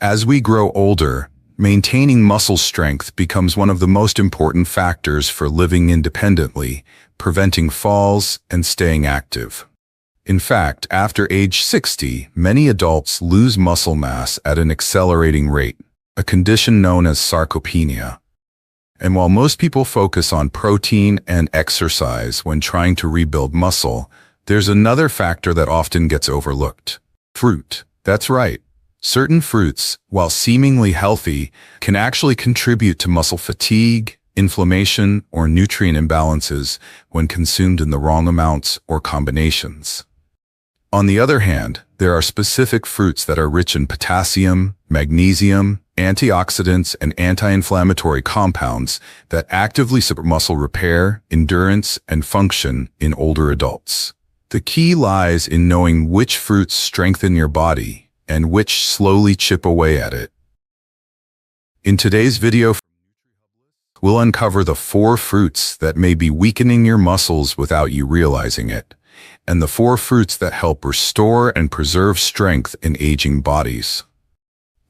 As we grow older, maintaining muscle strength becomes one of the most important factors for living independently, preventing falls, and staying active. In fact, after age 60, many adults lose muscle mass at an accelerating rate, a condition known as sarcopenia. And while most people focus on protein and exercise when trying to rebuild muscle, there's another factor that often gets overlooked. Fruit. That's right. Certain fruits, while seemingly healthy, can actually contribute to muscle fatigue, inflammation, or nutrient imbalances when consumed in the wrong amounts or combinations. On the other hand, there are specific fruits that are rich in potassium, magnesium, antioxidants, and anti-inflammatory compounds that actively support muscle repair, endurance, and function in older adults. The key lies in knowing which fruits strengthen your body and which slowly chip away at it. In today's video, we'll uncover the 4 fruits that may be weakening your muscles without you realizing it, and the 4 fruits that help restore and preserve strength in aging bodies.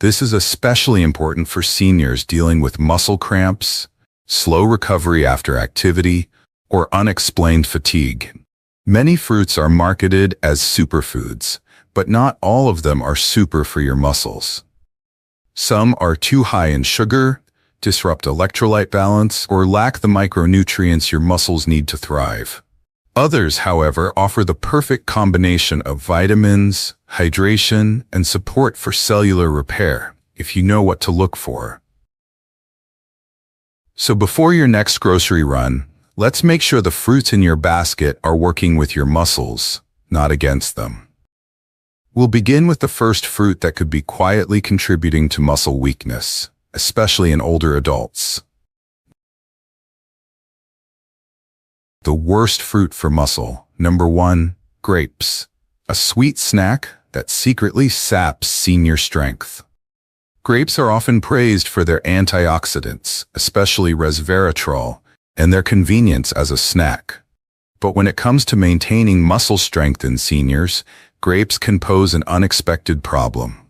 This is especially important for seniors dealing with muscle cramps, slow recovery after activity, or unexplained fatigue. Many fruits are marketed as superfoods, but not all of them are super for your muscles. Some are too high in sugar, disrupt electrolyte balance, or lack the micronutrients your muscles need to thrive. Others, however, offer the perfect combination of vitamins, hydration, and support for cellular repair, if you know what to look for. So before your next grocery run, let's make sure the fruits in your basket are working with your muscles, not against them. We'll begin with the first fruit that could be quietly contributing to muscle weakness, especially in older adults. The worst fruit for muscle. Number 1, grapes. A sweet snack that secretly saps senior strength. Grapes are often praised for their antioxidants, especially resveratrol, and their convenience as a snack. But when it comes to maintaining muscle strength in seniors, grapes can pose an unexpected problem.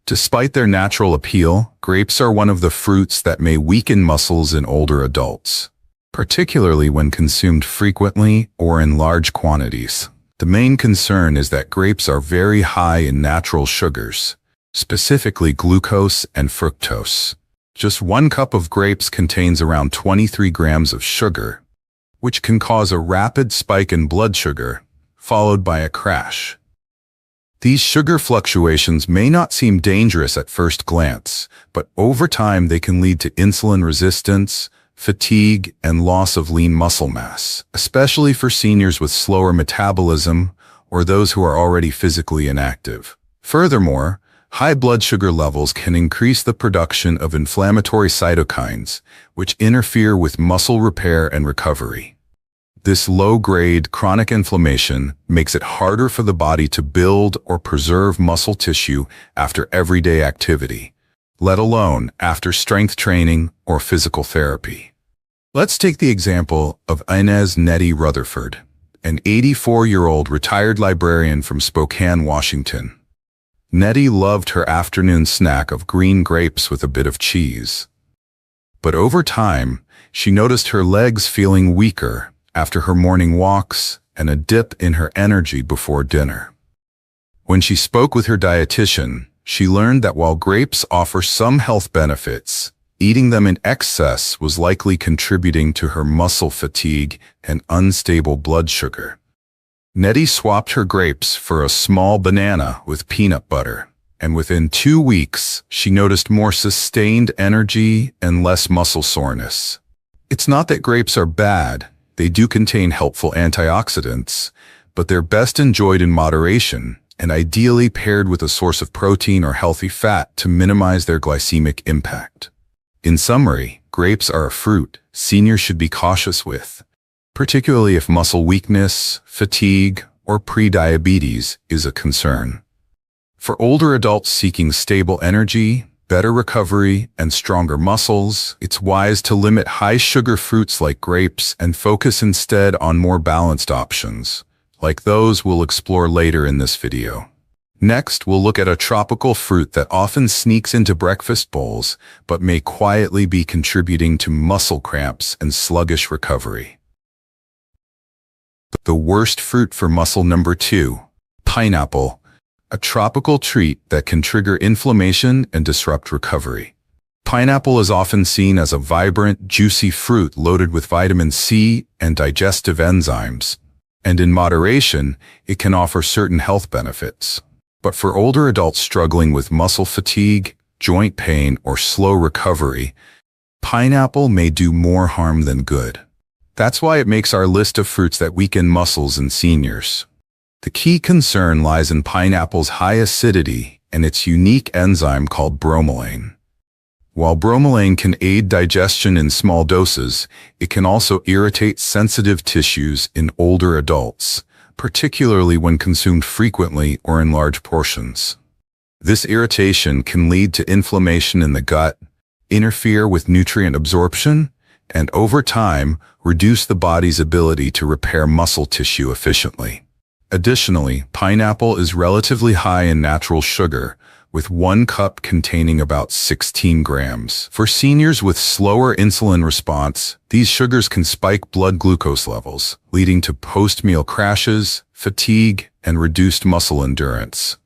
Despite their natural appeal, grapes are one of the fruits that may weaken muscles in older adults, particularly when consumed frequently or in large quantities. The main concern is that grapes are very high in natural sugars, specifically glucose and fructose. Just 1 cup of grapes contains around 23 grams of sugar, which can cause a rapid spike in blood sugar, followed by a crash. These sugar fluctuations may not seem dangerous at first glance, but over time they can lead to insulin resistance, fatigue, and loss of lean muscle mass, especially for seniors with slower metabolism or those who are already physically inactive. Furthermore, high blood sugar levels can increase the production of inflammatory cytokines, which interfere with muscle repair and recovery. This low-grade chronic inflammation makes it harder for the body to build or preserve muscle tissue after everyday activity, let alone after strength training or physical therapy. Let's take the example of Inez Nettie Rutherford, an 84-year-old retired librarian from Spokane, Washington. Nettie loved her afternoon snack of green grapes with a bit of cheese. But over time, she noticed her legs feeling weaker after her morning walks and a dip in her energy before dinner. When she spoke with her dietitian, she learned that while grapes offer some health benefits, eating them in excess was likely contributing to her muscle fatigue and unstable blood sugar. Nettie swapped her grapes for a small banana with peanut butter, and within 2 weeks, she noticed more sustained energy and less muscle soreness. It's not that grapes are bad. They do contain helpful antioxidants, but they're best enjoyed in moderation and ideally paired with a source of protein or healthy fat to minimize their glycemic impact. In summary, grapes are a fruit seniors should be cautious with, particularly if muscle weakness, fatigue, or prediabetes is a concern. For older adults seeking stable energy, better recovery, and stronger muscles, it's wise to limit high-sugar fruits like grapes and focus instead on more balanced options, like those we'll explore later in this video. Next, we'll look at a tropical fruit that often sneaks into breakfast bowls, but may quietly be contributing to muscle cramps and sluggish recovery. The worst fruit for muscle. Number 2. Pineapple, a tropical treat that can trigger inflammation and disrupt recovery. Pineapple is often seen as a vibrant, juicy fruit loaded with vitamin C and digestive enzymes, and in moderation, it can offer certain health benefits. But for older adults struggling with muscle fatigue, joint pain, or slow recovery, pineapple may do more harm than good. That's why it makes our list of fruits that weaken muscles in seniors. The key concern lies in pineapple's high acidity and its unique enzyme called bromelain. While bromelain can aid digestion in small doses, it can also irritate sensitive tissues in older adults, particularly when consumed frequently or in large portions. This irritation can lead to inflammation in the gut, interfere with nutrient absorption, and over time, reduce the body's ability to repair muscle tissue efficiently. Additionally, pineapple is relatively high in natural sugar, with 1 cup containing about 16 grams. For seniors with slower insulin response, these sugars can spike blood glucose levels, leading to post-meal crashes, fatigue, and reduced muscle endurance.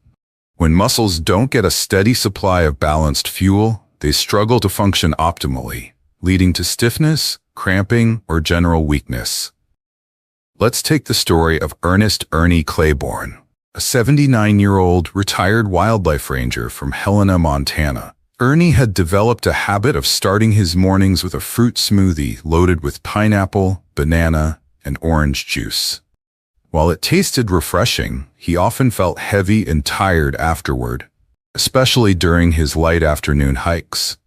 When muscles don't get a steady supply of balanced fuel, they struggle to function optimally, leading to stiffness, cramping, or general weakness. Let's take the story of Ernest "Ernie" Claiborne, a 79-year-old retired wildlife ranger from Helena, Montana. Ernie had developed a habit of starting his mornings with a fruit smoothie loaded with pineapple, banana, and orange juice. While it tasted refreshing, he often felt heavy and tired afterward, especially during his light afternoon hikes.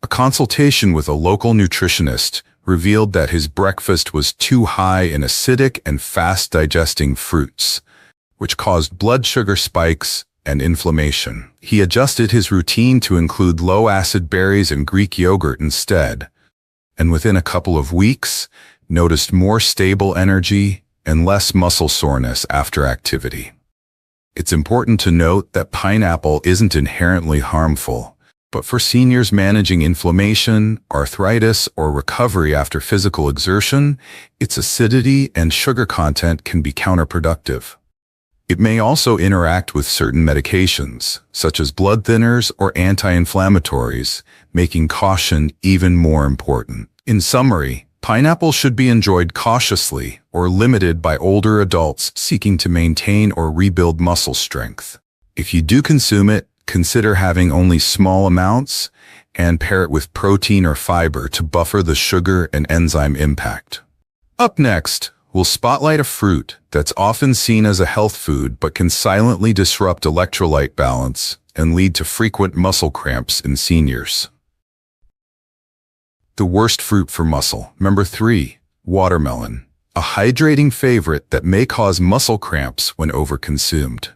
A consultation with a local nutritionist revealed that his breakfast was too high in acidic and fast-digesting fruits, which caused blood sugar spikes and inflammation. He adjusted his routine to include low-acid berries and Greek yogurt instead, and within a couple of weeks, noticed more stable energy and less muscle soreness after activity. It's important to note that pineapple isn't inherently harmful, but for seniors managing inflammation, arthritis, or recovery after physical exertion, its acidity and sugar content can be counterproductive. It may also interact with certain medications, such as blood thinners or anti-inflammatories, making caution even more important. In summary, pineapple should be enjoyed cautiously or limited by older adults seeking to maintain or rebuild muscle strength. If you do consume it, consider having only small amounts and pair it with protein or fiber to buffer the sugar and enzyme impact. Up next, we'll spotlight a fruit that's often seen as a health food but can silently disrupt electrolyte balance and lead to frequent muscle cramps in seniors. The worst fruit for muscle. Number 3. Watermelon, a hydrating favorite that may cause muscle cramps when overconsumed.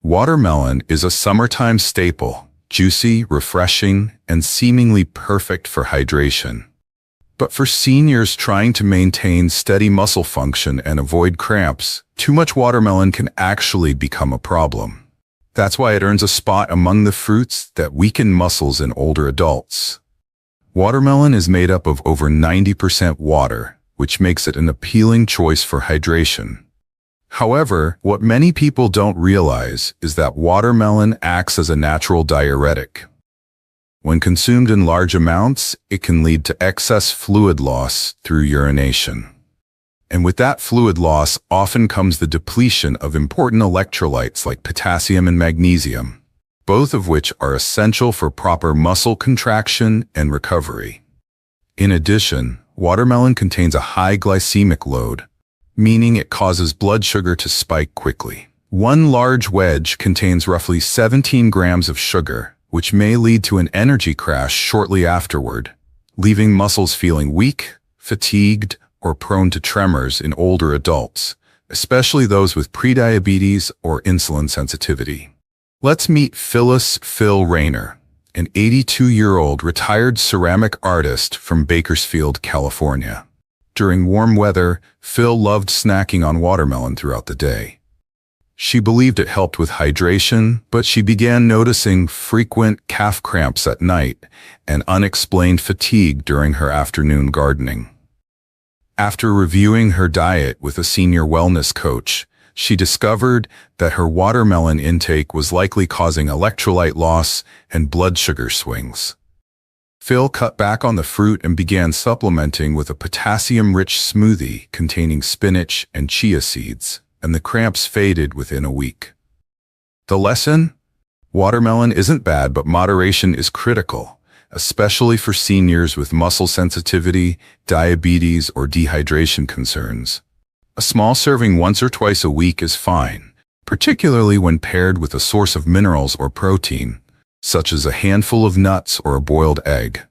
Watermelon is a summertime staple, juicy, refreshing, and seemingly perfect for hydration. But for seniors trying to maintain steady muscle function and avoid cramps, too much watermelon can actually become a problem. That's why it earns a spot among the fruits that weaken muscles in older adults. Watermelon is made up of over 90% water, which makes it an appealing choice for hydration. However, what many people don't realize is that watermelon acts as a natural diuretic. When consumed in large amounts, it can lead to excess fluid loss through urination. And with that fluid loss often comes the depletion of important electrolytes like potassium and magnesium, both of which are essential for proper muscle contraction and recovery. In addition, watermelon contains a high glycemic load, meaning it causes blood sugar to spike quickly. One large wedge contains roughly 17 grams of sugar, which may lead to an energy crash shortly afterward, leaving muscles feeling weak, fatigued, or prone to tremors in older adults, especially those with prediabetes or insulin sensitivity. Let's meet Phyllis "Phil" Rayner, an 82-year-old retired ceramic artist from Bakersfield, California. During warm weather, Phil loved snacking on watermelon throughout the day. She believed it helped with hydration, but she began noticing frequent calf cramps at night and unexplained fatigue during her afternoon gardening. After reviewing her diet with a senior wellness coach, she discovered that her watermelon intake was likely causing electrolyte loss and blood sugar swings. Phil cut back on the fruit and began supplementing with a potassium-rich smoothie containing spinach and chia seeds, and the cramps faded within a week. The lesson? Watermelon isn't bad, but moderation is critical, especially for seniors with muscle sensitivity, diabetes, or dehydration concerns. A small serving once or twice a week is fine, particularly when paired with a source of minerals or protein, such as a handful of nuts or a boiled egg.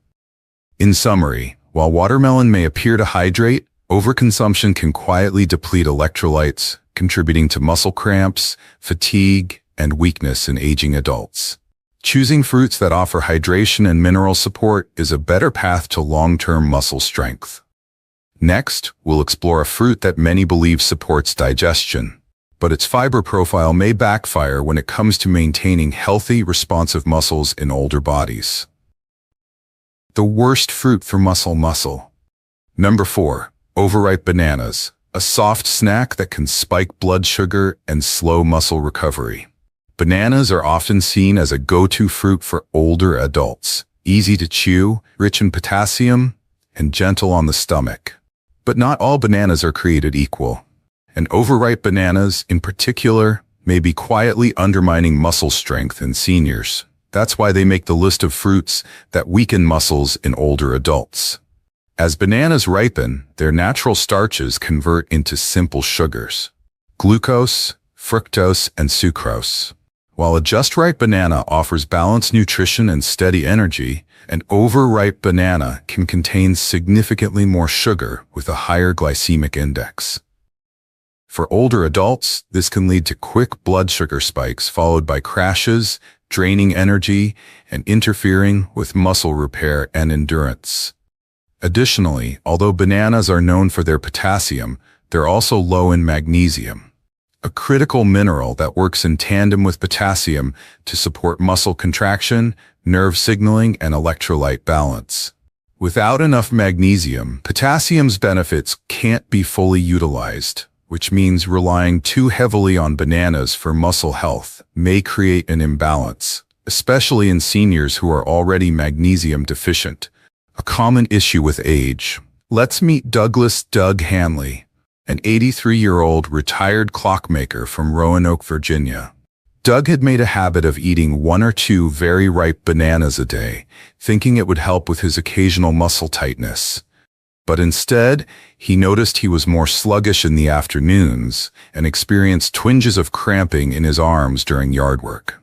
In summary, while watermelon may appear to hydrate, overconsumption can quietly deplete electrolytes, contributing to muscle cramps, fatigue, and weakness in aging adults. Choosing fruits that offer hydration and mineral support is a better path to long-term muscle strength. Next, we'll explore a fruit that many believe supports digestion, but its fiber profile may backfire when it comes to maintaining healthy, responsive muscles in older bodies. The worst fruit for muscle. Number 4. Overripe bananas, a soft snack that can spike blood sugar and slow muscle recovery. Bananas are often seen as a go-to fruit for older adults, easy to chew, rich in potassium, and gentle on the stomach. But not all bananas are created equal, and overripe bananas, in particular, may be quietly undermining muscle strength in seniors. That's why they make the list of fruits that weaken muscles in older adults. As bananas ripen, their natural starches convert into simple sugars: glucose, fructose, and sucrose. While a just-ripe banana offers balanced nutrition and steady energy, an overripe banana can contain significantly more sugar with a higher glycemic index. For older adults, this can lead to quick blood sugar spikes followed by crashes, draining energy, and interfering with muscle repair and endurance. Additionally, although bananas are known for their potassium, they're also low in magnesium, a critical mineral that works in tandem with potassium to support muscle contraction, nerve signaling, and electrolyte balance. Without enough magnesium, potassium's benefits can't be fully utilized, which means relying too heavily on bananas for muscle health may create an imbalance, especially in seniors who are already magnesium deficient, a common issue with age. Let's meet Doug Hanley, an 83-year-old retired clockmaker from Roanoke, Virginia. Doug had made a habit of eating 1 or 2 very ripe bananas a day, thinking it would help with his occasional muscle tightness. But instead, he noticed he was more sluggish in the afternoons and experienced twinges of cramping in his arms during yard work.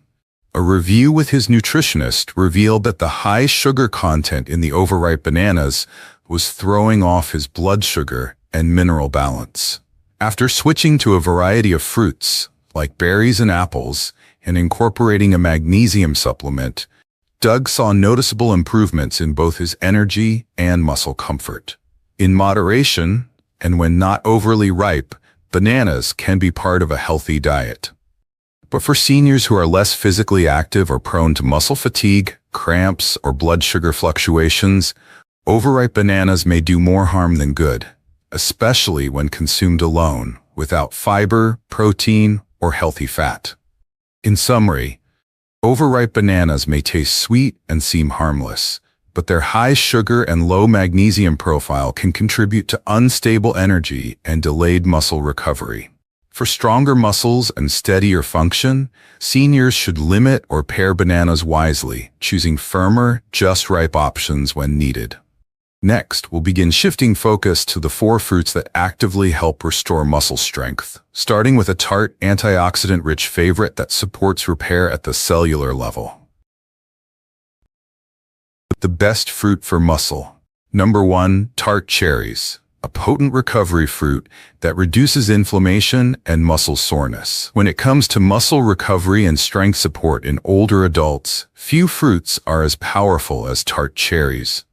A review with his nutritionist revealed that the high sugar content in the overripe bananas was throwing off his blood sugar and mineral balance. After switching to a variety of fruits, like berries and apples, and incorporating a magnesium supplement, Doug saw noticeable improvements in both his energy and muscle comfort. In moderation, and when not overly ripe, bananas can be part of a healthy diet. But for seniors who are less physically active or prone to muscle fatigue, cramps, or blood sugar fluctuations, overripe bananas may do more harm than good, especially when consumed alone, without fiber, protein, or healthy fat. In summary, overripe bananas may taste sweet and seem harmless, but their high sugar and low magnesium profile can contribute to unstable energy and delayed muscle recovery. For stronger muscles and steadier function, seniors should limit or pair bananas wisely, choosing firmer, just-ripe options when needed. Next, we'll begin shifting focus to the 4 fruits that actively help restore muscle strength, starting with a tart, antioxidant-rich favorite that supports repair at the cellular level. The best fruit for muscle. Number 1. Tart cherries, a potent recovery fruit that reduces inflammation and muscle soreness. When it comes to muscle recovery and strength support in older adults, few fruits are as powerful as tart cherries.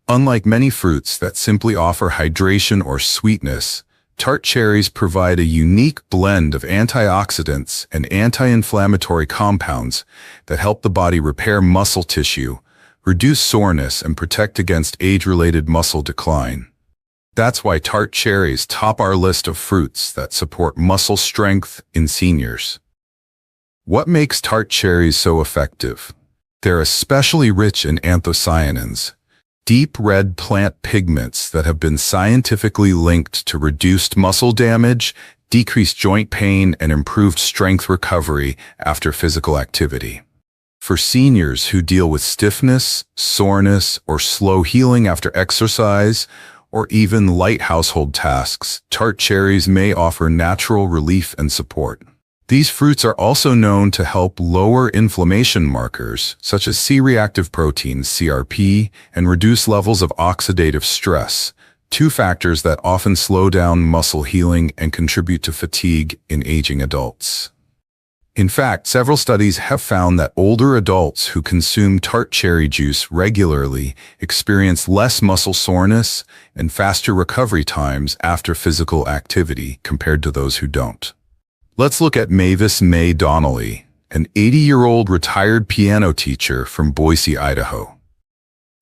Unlike many fruits that simply offer hydration or sweetness, Tart cherries provide a unique blend of antioxidants and anti-inflammatory compounds that help the body repair muscle tissue, reduce soreness, and protect against age-related muscle decline. That's why tart cherries top our list of fruits that support muscle strength in seniors. What makes tart cherries so effective? They're especially rich in anthocyanins, deep red plant pigments that have been scientifically linked to reduced muscle damage, decreased joint pain, and improved strength recovery after physical activity. For seniors who deal with stiffness, soreness, or slow healing after exercise, or even light household tasks, tart cherries may offer natural relief and support. These fruits are also known to help lower inflammation markers, such as C-reactive proteins, CRP, and reduce levels of oxidative stress, two factors that often slow down muscle healing and contribute to fatigue in aging adults. In fact, several studies have found that older adults who consume tart cherry juice regularly experience less muscle soreness and faster recovery times after physical activity compared to those who don't. Let's look at Mavis May Donnelly, an 80-year-old retired piano teacher from Boise, Idaho.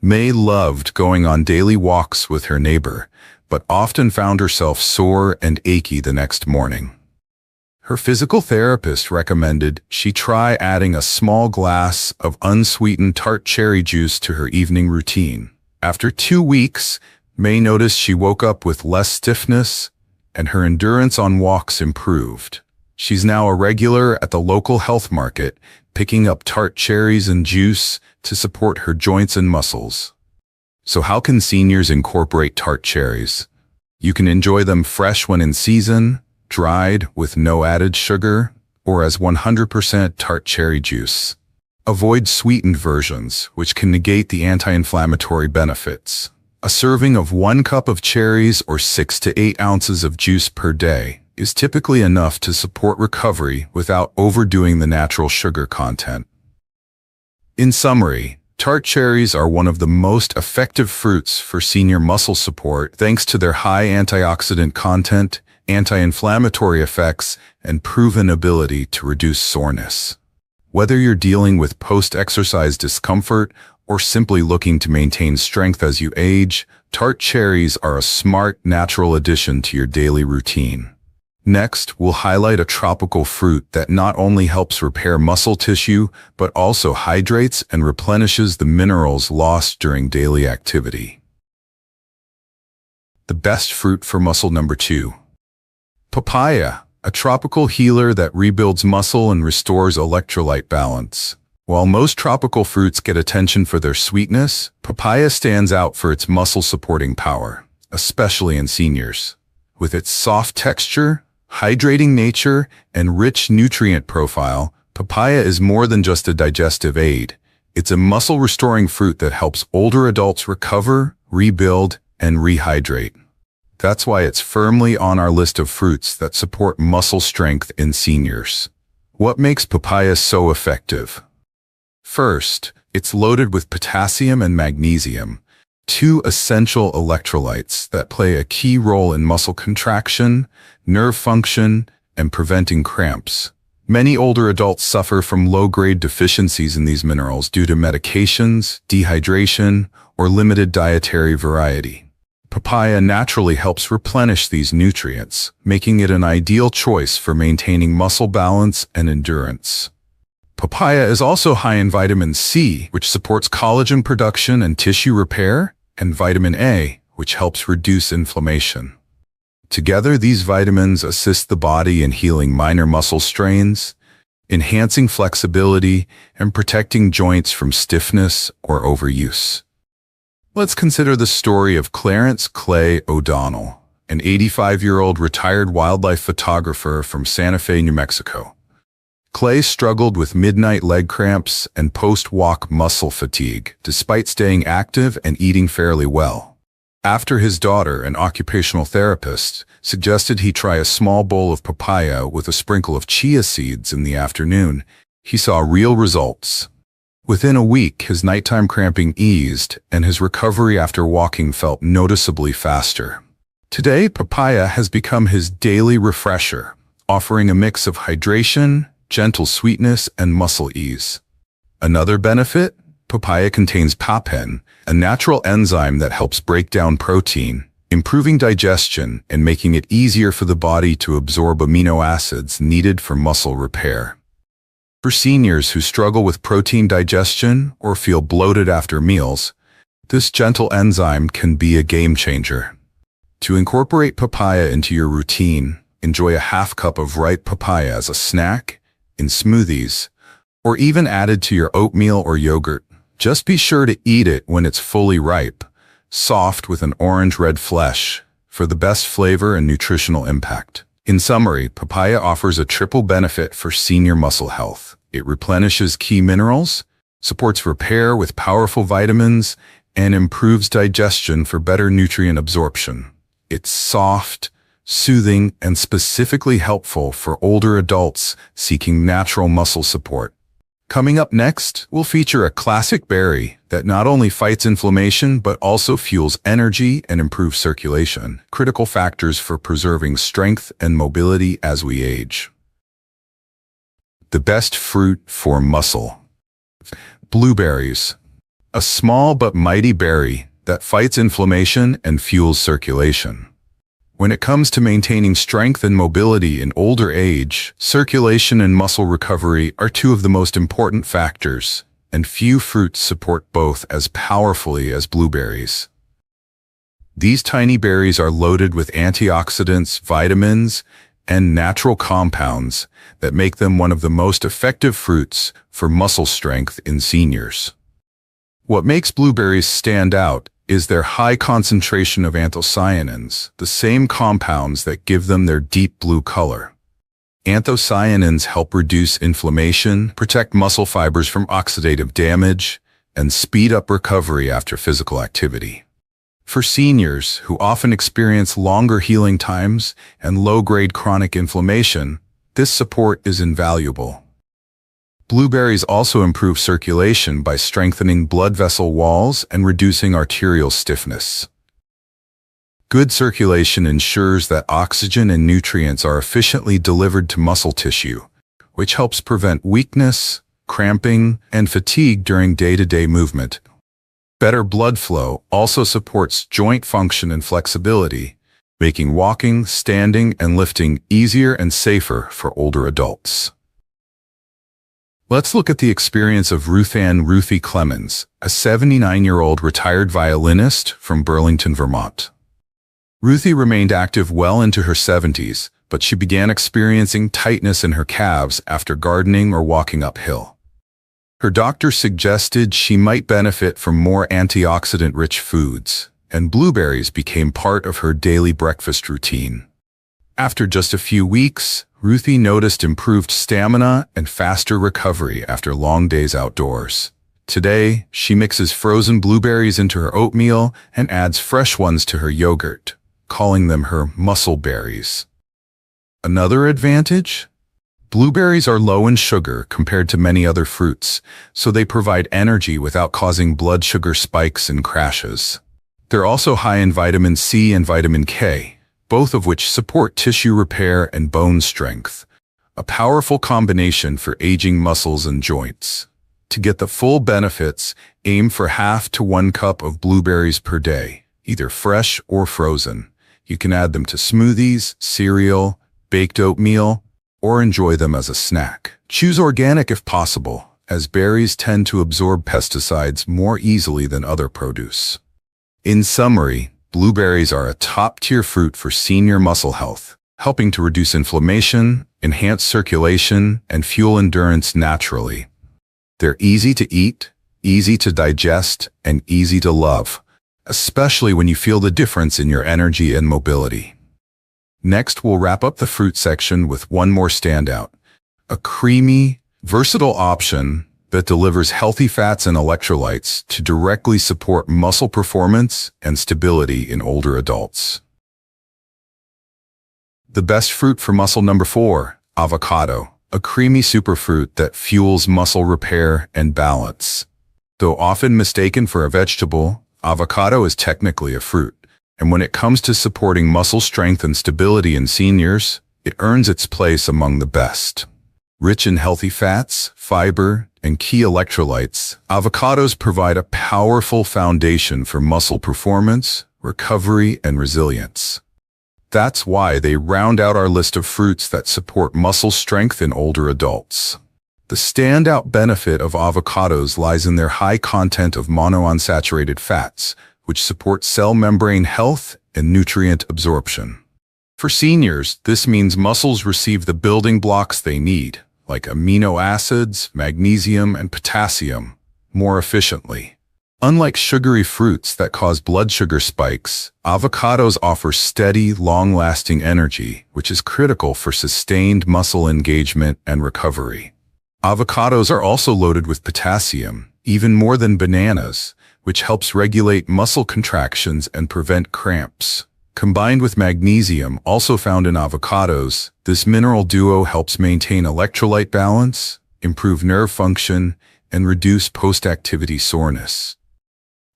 May loved going on daily walks with her neighbor, but often found herself sore and achy the next morning. Her physical therapist recommended she try adding a small glass of unsweetened tart cherry juice to her evening routine. After 2 weeks, May noticed she woke up with less stiffness, and her endurance on walks improved. She's now a regular at the local health market, picking up tart cherries and juice to support her joints and muscles. So how can seniors incorporate tart cherries? You can enjoy them fresh when in season, dried with no added sugar, or as 100% tart cherry juice. Avoid sweetened versions, which can negate the anti-inflammatory benefits. A serving of 1 cup of cherries or 6 to 8 ounces of juice per day is typically enough to support recovery without overdoing the natural sugar content. In summary, tart cherries are one of the most effective fruits for senior muscle support thanks to their high antioxidant content, anti-inflammatory effects, and proven ability to reduce soreness. Whether you're dealing with post-exercise discomfort or simply looking to maintain strength as you age, tart cherries are a smart, natural addition to your daily routine. Next, we'll highlight a tropical fruit that not only helps repair muscle tissue, but also hydrates and replenishes the minerals lost during daily activity. The best fruit for muscle number 2. Papaya, a tropical healer that rebuilds muscle and restores electrolyte balance. While most tropical fruits get attention for their sweetness, papaya stands out for its muscle-supporting power, especially in seniors. With its soft texture, hydrating nature, and rich nutrient profile, papaya is more than just a digestive aid. It's a muscle-restoring fruit that helps older adults recover, rebuild, and rehydrate. That's why it's firmly on our list of fruits that support muscle strength in seniors. What makes papaya so effective? First, it's loaded with potassium and magnesium, two essential electrolytes that play a key role in muscle contraction, nerve function, and preventing cramps. Many older adults suffer from low-grade deficiencies in these minerals due to medications, dehydration, or limited dietary variety. Papaya naturally helps replenish these nutrients, making it an ideal choice for maintaining muscle balance and endurance. Papaya is also high in vitamin C, which supports collagen production and tissue repair, and vitamin A, which helps reduce inflammation. Together, these vitamins assist the body in healing minor muscle strains, enhancing flexibility, and protecting joints from stiffness or overuse. Let's consider the story of Clarence Clay O'Donnell, an 85-year-old retired wildlife photographer from Santa Fe, New Mexico. Clay struggled with midnight leg cramps and post-walk muscle fatigue, despite staying active and eating fairly well. After his daughter, an occupational therapist, suggested he try a small bowl of papaya with a sprinkle of chia seeds in the afternoon, he saw real results. Within a week, his nighttime cramping eased, and his recovery after walking felt noticeably faster. Today, papaya has become his daily refresher, offering a mix of hydration, gentle sweetness, and muscle ease. Another benefit? Papaya contains papain, a natural enzyme that helps break down protein, improving digestion and making it easier for the body to absorb amino acids needed for muscle repair. For seniors who struggle with protein digestion or feel bloated after meals, this gentle enzyme can be a game changer. To incorporate papaya into your routine, enjoy a half cup of ripe papaya as a snack, in smoothies, or even added to your oatmeal or yogurt. Just be sure to eat it when it's fully ripe, soft with an orange-red flesh, for the best flavor and nutritional impact. In summary, papaya offers a triple benefit for senior muscle health. It replenishes key minerals, supports repair with powerful vitamins, and improves digestion for better nutrient absorption. It's soft, soothing, and specifically helpful for older adults seeking natural muscle support. Coming up next, we'll feature a classic berry that not only fights inflammation but also fuels energy and improves circulation, critical factors for preserving strength and mobility as we age. The best fruit for muscle. Blueberries. A small but mighty berry that fights inflammation and fuels circulation. When it comes to maintaining strength and mobility in older age, circulation and muscle recovery are two of the most important factors, and few fruits support both as powerfully as blueberries. These tiny berries are loaded with antioxidants, vitamins, and natural compounds that make them one of the most effective fruits for muscle strength in seniors. What makes blueberries stand out is their high concentration of anthocyanins, the same compounds that give them their deep blue color. Anthocyanins help reduce inflammation, protect muscle fibers from oxidative damage, and speed up recovery after physical activity. For seniors who often experience longer healing times and low-grade chronic inflammation, this support is invaluable. Blueberries also improve circulation by strengthening blood vessel walls and reducing arterial stiffness. Good circulation ensures that oxygen and nutrients are efficiently delivered to muscle tissue, which helps prevent weakness, cramping, and fatigue during day-to-day movement. Better blood flow also supports joint function and flexibility, making walking, standing, and lifting easier and safer for older adults. Let's look at the experience of Ruthie Clemens, a 79-year-old retired violinist from Burlington, Vermont. Ruthie remained active well into her 70s, but she began experiencing tightness in her calves after gardening or walking uphill. Her doctor suggested she might benefit from more antioxidant-rich foods, and blueberries became part of her daily breakfast routine. After just a few weeks, Ruthie noticed improved stamina and faster recovery after long days outdoors. Today, she mixes frozen blueberries into her oatmeal and adds fresh ones to her yogurt, calling them her muscle berries. Another advantage? Blueberries are low in sugar compared to many other fruits, so they provide energy without causing blood sugar spikes and crashes. They're also high in vitamin C and vitamin K, both of which support tissue repair and bone strength, a powerful combination for aging muscles and joints. To get the full benefits, aim for half to 1 cup of blueberries per day, either fresh or frozen. You can add them to smoothies, cereal, baked oatmeal, or enjoy them as a snack. Choose organic if possible, as berries tend to absorb pesticides more easily than other produce. In summary, blueberries are a top-tier fruit for senior muscle health, helping to reduce inflammation, enhance circulation, and fuel endurance naturally. They're easy to eat, easy to digest, and easy to love, especially when you feel the difference in your energy and mobility. Next, we'll wrap up the fruit section with one more standout, a creamy, versatile option that delivers healthy fats and electrolytes to directly support muscle performance and stability in older adults. The best fruit for muscle. Number 4, avocado, a creamy superfruit that fuels muscle repair and balance. Though often mistaken for a vegetable, avocado is technically a fruit, And when it comes to supporting muscle strength and stability in seniors, it earns its place among the best. Rich in healthy fats, fiber, and key electrolytes, avocados provide a powerful foundation for muscle performance, recovery, and resilience. That's why they round out our list of fruits that support muscle strength in older adults. The standout benefit of avocados lies in their high content of monounsaturated fats, which support cell membrane health and nutrient absorption. For seniors, this means muscles receive the building blocks they need, like amino acids, magnesium, and potassium, more efficiently. Unlike sugary fruits that cause blood sugar spikes, avocados offer steady, long-lasting energy, which is critical for sustained muscle engagement and recovery. Avocados are also loaded with potassium, even more than bananas, which helps regulate muscle contractions and prevent cramps. Combined with magnesium, also found in avocados, this mineral duo helps maintain electrolyte balance, improve nerve function, and reduce post-activity soreness.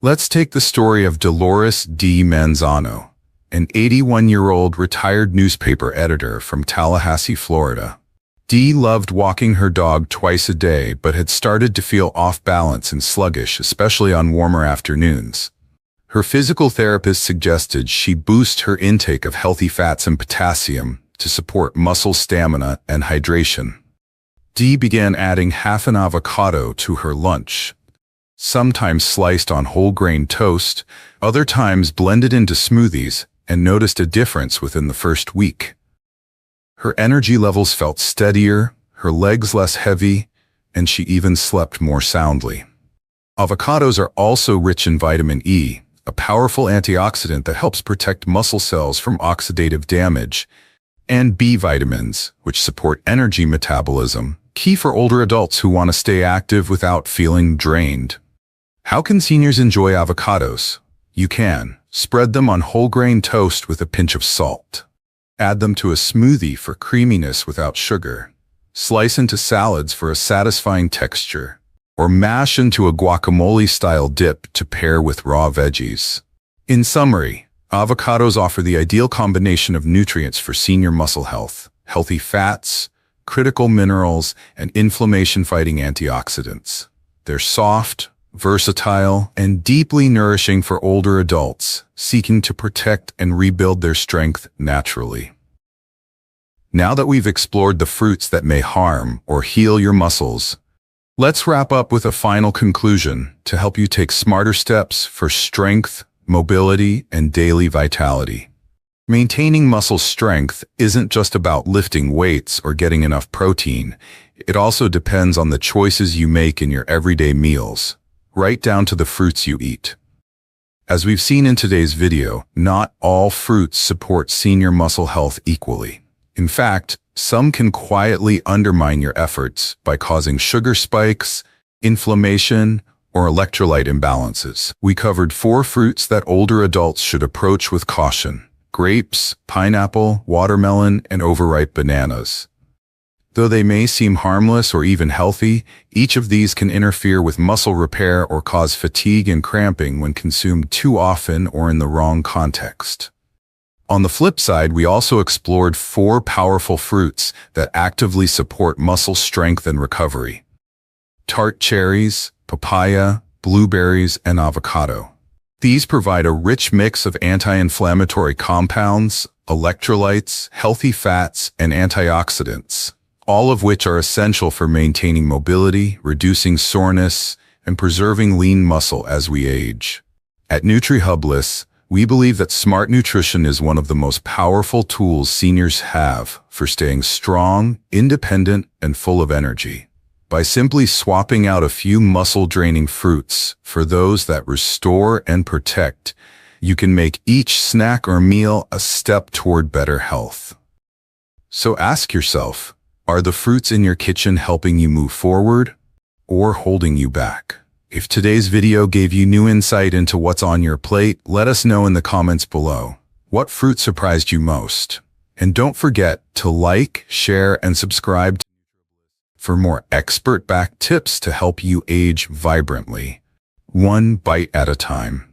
Let's take the story of Dolores D. Manzano, an 81-year-old retired newspaper editor from Tallahassee, Florida. Dee loved walking her dog twice a day but had started to feel off balance and sluggish, especially on warmer afternoons. Her physical therapist suggested she boost her intake of healthy fats and potassium to support muscle stamina and hydration. Dee began adding half an avocado to her lunch, sometimes sliced on whole grain toast, other times blended into smoothies, and noticed a difference within the first week. Her energy levels felt steadier, her legs less heavy, and she even slept more soundly. Avocados are also rich in vitamin E, a powerful antioxidant that helps protect muscle cells from oxidative damage, and B vitamins, which support energy metabolism, key for older adults who want to stay active without feeling drained. How can seniors enjoy avocados? You can. Spread them on whole grain toast with a pinch of salt. Add them to a smoothie for creaminess without sugar. Slice into salads for a satisfying texture. Or mash into a guacamole-style dip to pair with raw veggies. In summary, avocados offer the ideal combination of nutrients for senior muscle health: healthy fats, critical minerals, and inflammation-fighting antioxidants. They're soft, versatile, and deeply nourishing for older adults seeking to protect and rebuild their strength naturally. Now that we've explored the fruits that may harm or heal your muscles, let's wrap up with a final conclusion to help you take smarter steps for strength, mobility, and daily vitality. Maintaining muscle strength isn't just about lifting weights or getting enough protein. It also depends on the choices you make in your everyday meals, right down to the fruits you eat. As we've seen in today's video, not all fruits support senior muscle health equally. In fact, some can quietly undermine your efforts by causing sugar spikes, inflammation, or electrolyte imbalances. We covered 4 fruits that older adults should approach with caution: grapes, pineapple, watermelon, and overripe bananas. Though they may seem harmless or even healthy, each of these can interfere with muscle repair or cause fatigue and cramping when consumed too often or in the wrong context. On the flip side, we also explored 4 powerful fruits that actively support muscle strength and recovery: tart cherries, papaya, blueberries, and avocado. These provide a rich mix of anti-inflammatory compounds, electrolytes, healthy fats, and antioxidants, all of which are essential for maintaining mobility, reducing soreness, and preserving lean muscle as we age. At NutriHubbliss, we believe that smart nutrition is one of the most powerful tools seniors have for staying strong, independent, and full of energy. By simply swapping out a few muscle-draining fruits for those that restore and protect, you can make each snack or meal a step toward better health. So ask yourself, are the fruits in your kitchen helping you move forward or holding you back? If today's video gave you new insight into what's on your plate, let us know in the comments below. What fruit surprised you most? And don't forget to like, share, and subscribe for more expert-backed tips to help you age vibrantly, one bite at a time.